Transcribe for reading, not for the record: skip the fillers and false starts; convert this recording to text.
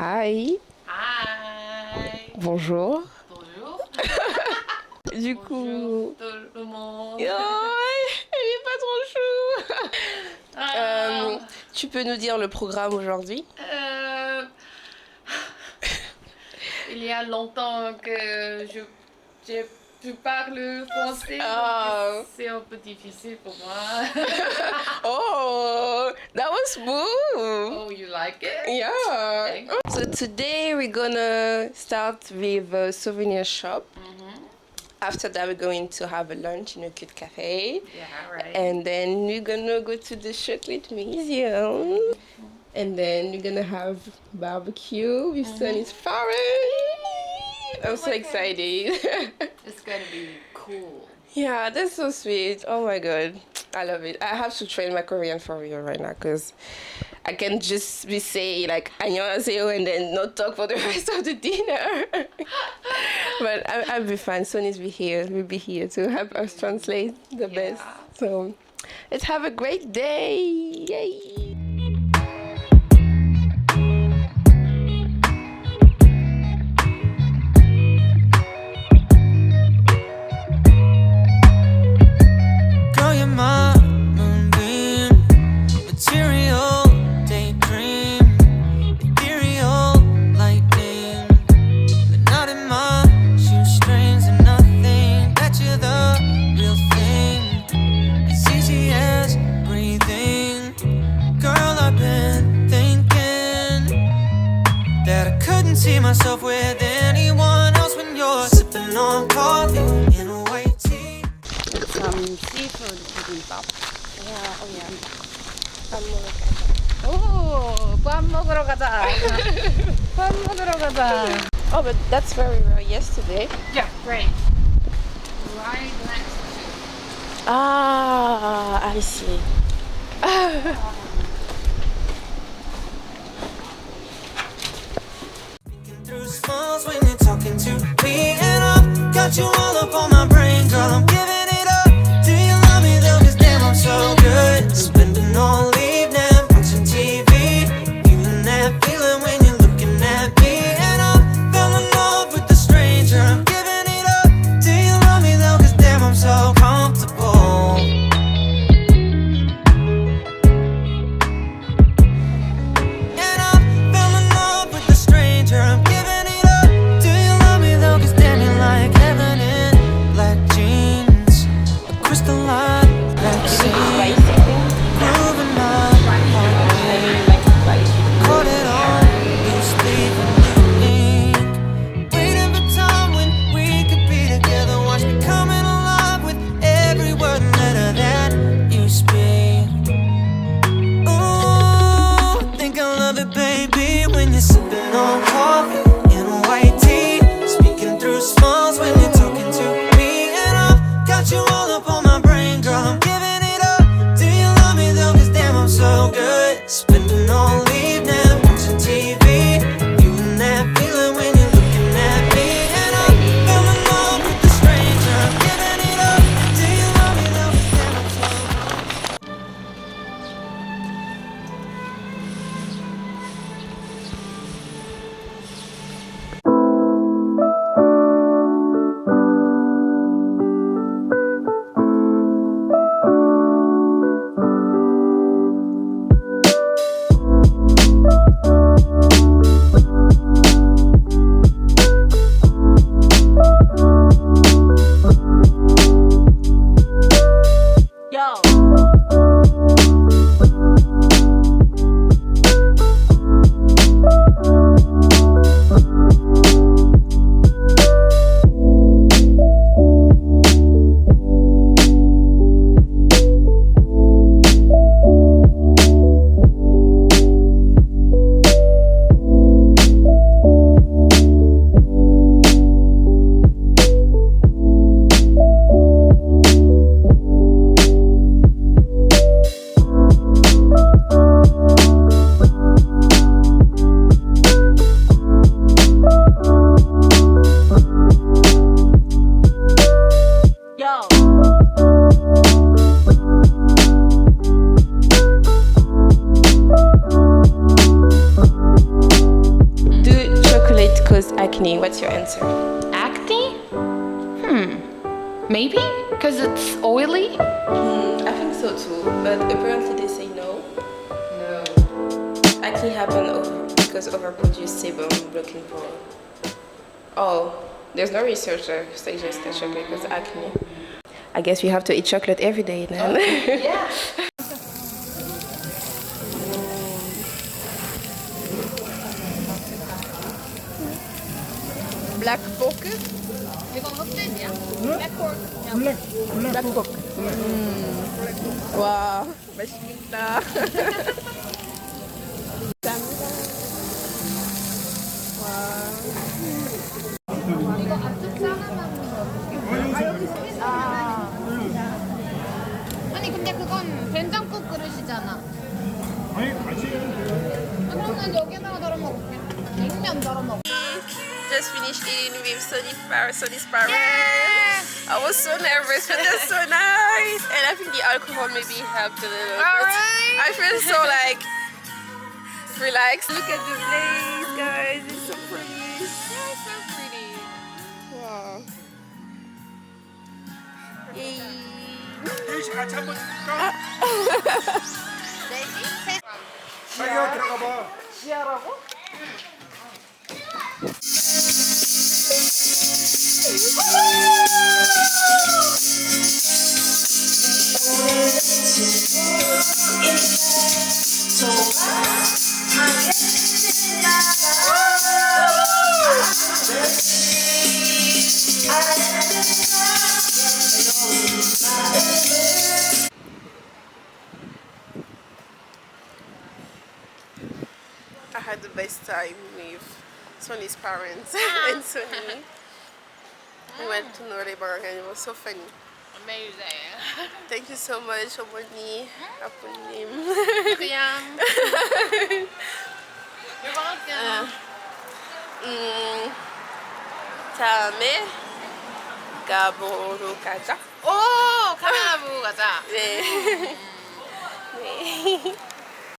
Hi. Hi. Bonjour. Bonjour. Du Bonjour coup... tout le monde. Elle est pas trop chou. Ah, Tu peux nous dire le programme aujourd'hui? euh, il y a longtemps que je parle français, Oh. donc c'est un peu difficile pour moi. Oh, that was smooth. Oh, you like it? Yeah. Thank So today we're gonna start with a souvenir shop. After that, we're going to have a lunch in a cute cafe. Yeah, right. And then we're gonna go to the chocolate museum. And then we're gonna have barbecue with Sunny's parents. I'm so excited. It's gonna be cool. Yeah, that's so sweet. Oh my god. I love it. I have to train my Korean for real right now because I can just be saying like 안녕하세요 and then not talk for the rest of the dinner. But I'll be fine. Sonny's will be here to help us translate the best. So let's have a great day. Yay! Girl, you're my moonbeam, material, daydream, ethereal, lightning. But not in my shoestrings and nothing. Bet you're the real thing, as easy as breathing. Girl, I've been thinking that I couldn't see myself with anyone else when you're sipping on coffee in a white tee. Some seafood bibimbap. Oh, 밥 먹으러 가자. 밥 먹으러 가자. oh, but that's very rare yesterday. Yeah, right. Right next to. Ah, I see. Through smiles when you're talking to me, and I've got you all up on my brain, girl. I'm giving it up. Do you love me though? 'Cause damn, I'm so good. Spending all evening watching TV, feeling that feeling when you're looking at me, and I fell in love with the stranger. I'm giving it up. Do you love me though? 'Cause damn, I'm so comfortable. And I fell in love with the stranger. I'm giving it up. Do you love me though? 'Cause damn, you're like heaven cause acne. What's your answer? Acne? Maybe? Because it's oily? I think so too, but apparently they say no. No. Acne happen because overproduced sebum blocking pore. Oh, there's no research that suggests that chocolate causes acne. I guess we have to eat chocolate every day then. Yeah. Black pork? 이건 흑돼지야? 블랙pork. Black pork. 와, 맛있겠다. 이거 앞쪽 싸가면 아니 근데 그건 된장국 그릇이잖아. 아니 같이 그러면 여기다가 덜어 먹을게. 냉면 덜어 먹어. Just finished eating with Sonny's parents. I was so nervous, but they're so nice. And I think the alcohol maybe helped a little. Alright. I feel so like relaxed. Look at the place, guys. It's so pretty. Yeah, so pretty. Wow. Yay. 셋이 같이 한번 찍을까? 넷이? 자기야 들어가 봐. 지하라고? I had the best time with Sonny's parents and Sonny. We went to Norebar and it was so funny. Amazing. Thank you so much, 어머니, 아버님. 그냥 이거 할게요. 다음에 가보러 가자. 오! 카메라 보고 가자. 네. 네.